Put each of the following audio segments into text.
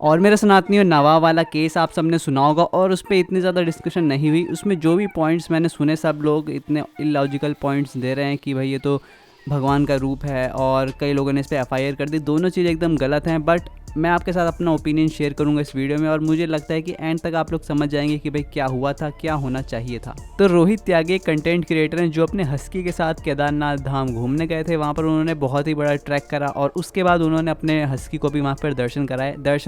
और मेरा सनातनी और नवाब वाला केस आप सबने सुना होगा और उस पे इतनी ज़्यादा डिस्कशन नहीं हुई। उसमें जो भी पॉइंट्स मैंने सुने, सब लोग इतने इलॉजिकल पॉइंट्स दे रहे हैं कि भाई ये तो भगवान का रूप है, और कई लोगों ने इस पे एफआईआर कर दी। दोनों चीज़ एकदम गलत हैं। बट मैं आपके साथ अपना ओपिनियन शेयर करूंगा इस वीडियो में, और मुझे लगता है कि एंड तक आप लोग समझ जाएंगे कि भाई क्या हुआ था, क्या होना चाहिए था। तो रोहित त्यागी एक कंटेंट क्रिएटर हैं जो अपने हस्की के साथ केदारनाथ धाम घूमने गए थे। वहाँ पर उन्होंने बहुत ही बड़ा ट्रैक करा और उसके बाद उन्होंने अपने हस्की को भी वहाँ पर दर्शन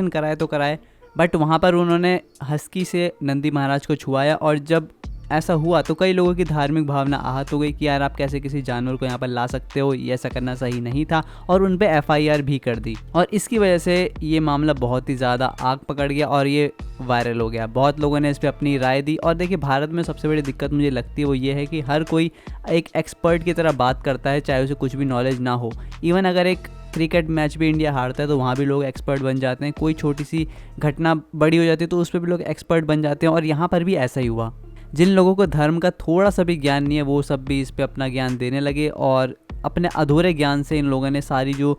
कराए तो कराए। बट वहाँ पर उन्होंने हस्की से नंदी महाराज को छुआया, और जब ऐसा हुआ तो कई लोगों की धार्मिक भावना आहत हो गई कि यार आप कैसे किसी जानवर को यहाँ पर ला सकते हो, ये ऐसा करना सही नहीं था, और उन पे एफआईआर भी कर दी। और इसकी वजह से ये मामला बहुत ही ज़्यादा आग पकड़ गया और ये वायरल हो गया। बहुत लोगों ने इस पर अपनी राय दी। और देखिए, भारत में सबसे बड़ी दिक्कत मुझे लगती है वो ये है कि हर कोई एक एक्सपर्ट की तरह बात करता है, चाहे उसे कुछ भी नॉलेज ना हो। इवन अगर एक क्रिकेट मैच भी इंडिया हारता है तो वहाँ भी लोग एक्सपर्ट बन जाते हैं। कोई छोटी सी घटना बड़ी हो जाती है तो उस पर भी लोग एक्सपर्ट बन जाते हैं, और यहाँ पर भी ऐसा ही हुआ। जिन लोगों को धर्म का थोड़ा सा भी ज्ञान नहीं है वो सब भी इस पे अपना ज्ञान देने लगे, और अपने अधूरे ज्ञान से इन लोगों ने सारी जो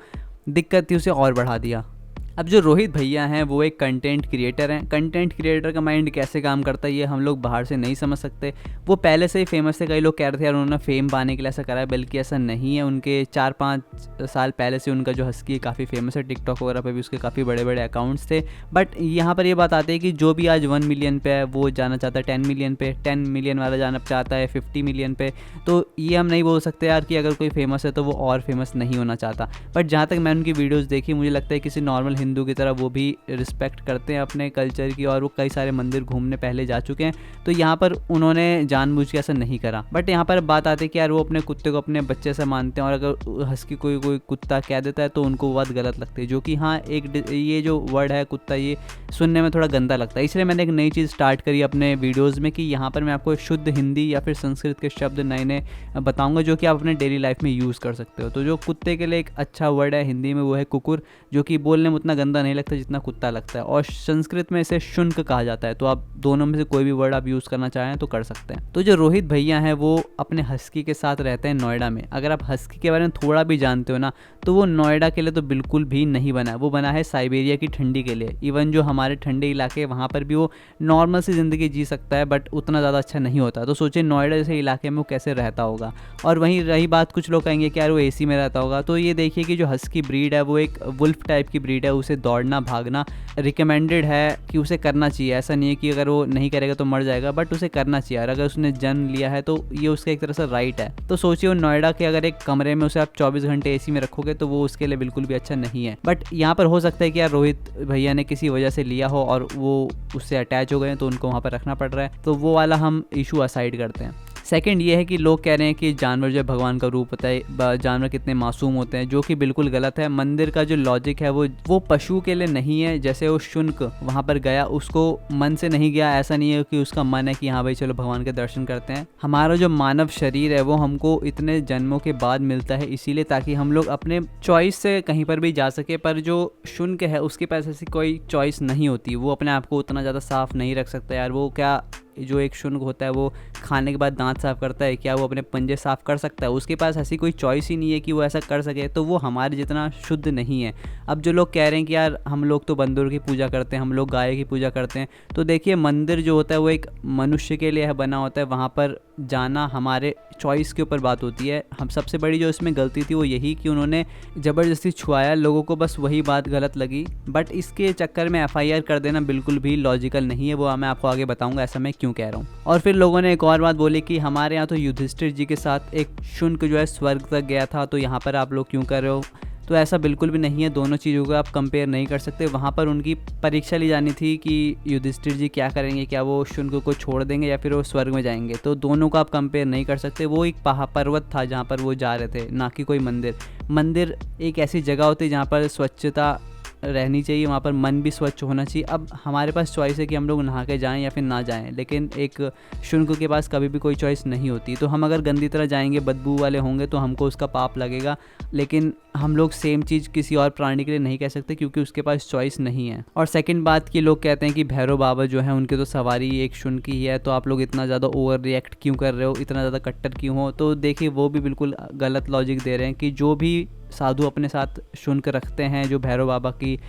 दिक्कत थी उसे और बढ़ा दिया। अब जो रोहित भैया हैं वो एक कंटेंट क्रिएटर हैं। कंटेंट क्रिएटर का माइंड कैसे काम करता है ये हम लोग बाहर से नहीं समझ सकते। वो पहले से ही फेमस थे। कई लोग कह रहे थे यार उन्होंने फेम पाने के लिए ऐसा करा है, बल्कि ऐसा नहीं है। उनके 4-5 साल पहले से उनका जो हस्की काफ़ी फेमस है। टिकटॉक वगैरह पे भी उसके काफ़ी बड़े बड़े अकाउंट्स थे। बट यहाँ पर ये बात आती है कि जो भी आज 1 मिलियन पे है वो जाना चाहता है 10 मिलियन पे, 10 मिलियन वाला जाना चाहता है 50 मिलियन पे। तो ये हम नहीं बोल सकते यार कि अगर कोई फेमस है तो वो और फेमस नहीं होना चाहता। बट जहाँ तक मैं उनकी वीडियोज़ देखी, मुझे लगता है किसी नॉर्मल हिंदू की तरह वो भी रिस्पेक्ट करते हैं अपने कल्चर की, और वो कई सारे मंदिर घूमने पहले जा चुके हैं। तो यहाँ पर उन्होंने जानबूझ के ऐसा नहीं करा। बट यहाँ पर बात आती है कि यार वो अपने कुत्ते को अपने बच्चे से मानते हैं, और अगर हंस कोई कुत्ता कह देता है तो उनको वो बात गलत लगती है। जो कि हाँ, ये जो वर्ड है कुत्ता, ये सुनने में थोड़ा गंदा लगता है। इसलिए मैंने एक नई चीज़ स्टार्ट करी अपने वीडियोज़ में कि यहाँ पर मैं आपको शुद्ध हिंदी या फिर संस्कृत के शब्द नए नए बताऊँगा जो कि आप अपने डेली लाइफ में यूज़ कर सकते हो। तो जो कुत्ते के लिए एक अच्छा वर्ड है हिंदी में वो है कुकुर, जो कि बोलने में उतना गंदा नहीं लगता जितना कुत्ता लगता है। और संस्कृत में इसे शुनक कहा जाता है। तो आप दोनों में से कोई भी वर्ड आप यूज़ करना चाहें तो कर सकते हैं। तो जो रोहित भैया हैं वो अपने हस्की के साथ रहते हैं नोएडा में। अगर आप हस्की के बारे में थोड़ा भी जानते हो ना, तो वो नोएडा के लिए तो बिल्कुल भी नहीं बना है। वो बना है साइबेरिया की ठंडी के लिए। इवन जो हमारे ठंडे इलाके वहाँ पर भी वो नॉर्मल सी ज़िंदगी जी सकता है, बट उतना ज़्यादा अच्छा नहीं होता। तो सोचिए नोएडा जैसे इलाके में वो कैसे रहता होगा। और वहीं रही बात, कुछ लोग कहेंगे कि यार वो एसी में रहता होगा। तो ये देखिए कि जो हस्की ब्रीड है वो एक वुल्फ टाइप की ब्रीड है। उसे दौड़ना भागना रिकमेंडेड है कि उसे करना चाहिए। ऐसा नहीं है कि अगर वो नहीं करेगा तो मर जाएगा, बट उसे करना चाहिए। और अगर उसने जन्म लिया है तो ये उसका एक तरह से राइट है। तो सोचिए वो नोएडा के अगर एक कमरे में उसे आप 24 घंटे एसी में रखोगे तो वो उसके लिए बिल्कुल भी अच्छा नहीं है। बट यहाँ पर हो सकता है कि यार रोहित भैया ने किसी वजह से लिया हो और वो उससे अटैच हो गए तो उनको वहाँ पर रखना पड़ रहा है। तो वो वाला हम इशू असाइड करते हैं। सेकंड ये है कि लोग कह रहे हैं कि जानवर जो भगवान का रूप होता है, जानवर कितने मासूम होते हैं, जो कि बिल्कुल गलत है। मंदिर का जो लॉजिक है वो पशु के लिए नहीं है। जैसे वो शुनक वहाँ पर गया, उसको मन से नहीं गया। ऐसा नहीं है कि उसका मन है कि हाँ भाई चलो भगवान के दर्शन करते हैं। हमारा जो मानव शरीर है वो हमको इतने जन्मों के बाद मिलता है, इसीलिए ताकि हम लोग अपने चॉइस से कहीं पर भी जा सके। पर जो शुनक है उसके पास ऐसी कोई चॉइस नहीं होती। वो अपने आप को उतना ज़्यादा साफ नहीं रख सकता यार। वो क्या, जो एक शुनक होता है वो खाने के बाद दांत साफ़ करता है क्या? वो अपने पंजे साफ़ कर सकता है? उसके पास ऐसी कोई चॉइस ही नहीं है कि वो ऐसा कर सके। तो वो हमारे जितना शुद्ध नहीं है। अब जो लोग कह रहे हैं कि यार हम लोग तो बंदर की पूजा करते हैं, हम लोग गाय की पूजा करते हैं, तो देखिए मंदिर जो होता है वो एक मनुष्य के लिए बना होता है। वहाँ पर जाना हमारे चॉइस के ऊपर बात होती है। हम सबसे बड़ी जो इसमें गलती थी वो यही कि उन्होंने ज़बरदस्ती छुआया लोगों को, बस वही बात गलत लगी। बट इसके चक्कर में एफआईआर कर देना बिल्कुल भी लॉजिकल नहीं है। वो मैं आपको आगे बताऊंगा ऐसा मैं क्यों कह रहा हूँ। और फिर लोगों ने एक और बात बोली कि हमारे यहाँ तो युधिष्ठिर जी के साथ एक शुनक जो है स्वर्ग तक गया था, तो यहाँ पर आप लोग क्यों कर रहे हो? तो ऐसा बिल्कुल भी नहीं है। दोनों चीज़ों को आप कंपेयर नहीं कर सकते। वहाँ पर उनकी परीक्षा ली जानी थी कि युधिष्ठिर जी क्या करेंगे, क्या वो शुनक को छोड़ देंगे या फिर वो स्वर्ग में जाएंगे। तो दोनों को आप कंपेयर नहीं कर सकते। वो एक पर्वत था जहाँ पर वो जा रहे थे, ना कि कोई मंदिर एक ऐसी जगह होती है जहाँ पर स्वच्छता रहनी चाहिए, वहाँ पर मन भी स्वच्छ होना चाहिए। अब हमारे पास चॉइस है कि हम लोग नहा के जाएँ या फिर ना जाएँ, लेकिन एक शुनक के पास कभी भी कोई चॉइस नहीं होती। तो हम अगर गंदी तरह जाएंगे, बदबू वाले होंगे, तो हमको उसका पाप लगेगा। लेकिन हम लोग सेम चीज़ किसी और प्राणी के लिए नहीं कह सकते क्योंकि उसके पास चॉइस नहीं है। और सेकंड बात कि लोग कहते हैं कि भैरव बाबा जो है उनकी तो सवारी एक शुनक ही है, तो आप लोग इतना ज़्यादा ओवर रिएक्ट क्यों कर रहे हो, इतना ज़्यादा कट्टर क्यों हो? तो देखिए वो भी बिल्कुल गलत लॉजिक दे रहे हैं कि जो भी साधु अपने साथ शुनक रखते हैं, जो भैरव बाबा की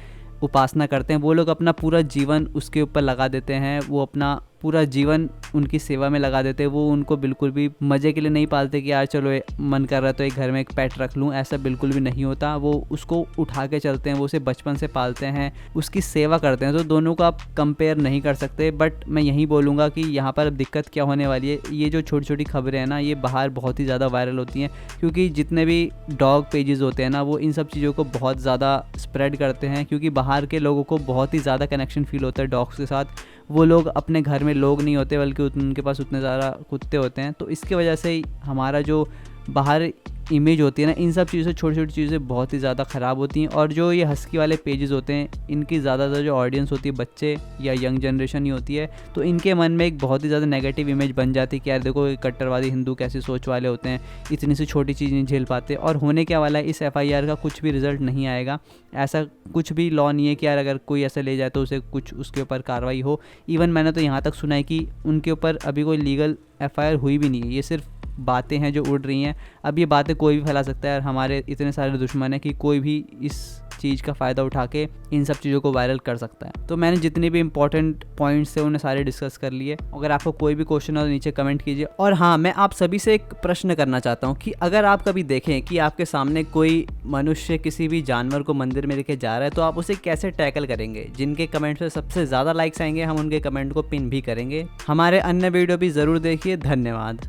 उपासना करते हैं, वो लोग अपना पूरा जीवन उसके ऊपर लगा देते हैं, वो अपना पूरा जीवन उनकी सेवा में लगा देते हैं। वो उनको बिल्कुल भी मज़े के लिए नहीं पालते कि यार चलो मन कर रहा है तो एक घर में एक पेट रख लूँ, ऐसा बिल्कुल भी नहीं होता। वो उसको उठा के चलते हैं, वो उसे बचपन से पालते हैं, उसकी सेवा करते हैं। तो दोनों को आप कंपेयर नहीं कर सकते। बट मैं यही बोलूँगा कि यहाँ पर दिक्कत क्या होने वाली है, ये जो छोटी छोटी खबरें हैं ना, ये बाहर बहुत ही ज़्यादा वायरल होती हैं, क्योंकि जितने भी डॉग पेजेस होते हैं ना, वो इन सब चीज़ों को बहुत ज़्यादा स्प्रेड करते हैं, क्योंकि बाहर के लोगों को बहुत ही ज़्यादा कनेक्शन फील होता है डॉग्स के साथ। वो लोग अपने घर में लोग नहीं होते, बल्कि उनके पास उतने ज़्यादा कुत्ते होते हैं। तो इसकी वजह से ही हमारा जो बाहर इमेज होती है ना, इन सब चीज़ों से छोटी छोटी चीज़ें बहुत ही ज़्यादा ख़राब होती हैं। और जो ये हस्की वाले पेजेस होते हैं, इनकी ज़्यादातर जो ऑडियंस होती है बच्चे या यंग जनरेशन ही होती है, तो इनके मन में एक बहुत ही ज़्यादा नेगेटिव इमेज बन जाती है कि यार देखो ये कट्टरवादी हिंदू कैसी सोच वाले होते हैं, इतनी सी छोटी चीज़ नहीं झेल पाते। और होने क्या वाला है, इस FIR का कुछ भी रिजल्ट नहीं आएगा। ऐसा कुछ भी लॉ नहीं है कि यार अगर कोई ऐसा ले जाए तो उसे कुछ उसके ऊपर कार्रवाई हो। इवन मैंने तो यहाँ तक सुना है कि उनके ऊपर अभी कोई लीगल FIR हुई भी नहीं है, ये सिर्फ बातें हैं जो उड़ रही हैं। अब ये बातें कोई भी फैला सकता है, और हमारे इतने सारे दुश्मन हैं कि कोई भी इस चीज़ का फ़ायदा उठा के इन सब चीज़ों को वायरल कर सकता है। तो मैंने जितने भी इंपॉर्टेंट पॉइंट्स थे उन्हें सारे डिस्कस कर लिए। अगर आपको कोई भी क्वेश्चन हो तो नीचे कमेंट कीजिए। और हाँ, मैं आप सभी से एक प्रश्न करना चाहता हूँ कि अगर आप कभी देखें कि आपके सामने कोई मनुष्य किसी भी जानवर को मंदिर में लेके जा रहा है, तो आप उसे कैसे टैकल करेंगे? जिनके कमेंट्स में सबसे ज़्यादा लाइक्स आएंगे, हम उनके कमेंट को पिन भी करेंगे। हमारे अन्य वीडियो भी ज़रूर देखिए। धन्यवाद।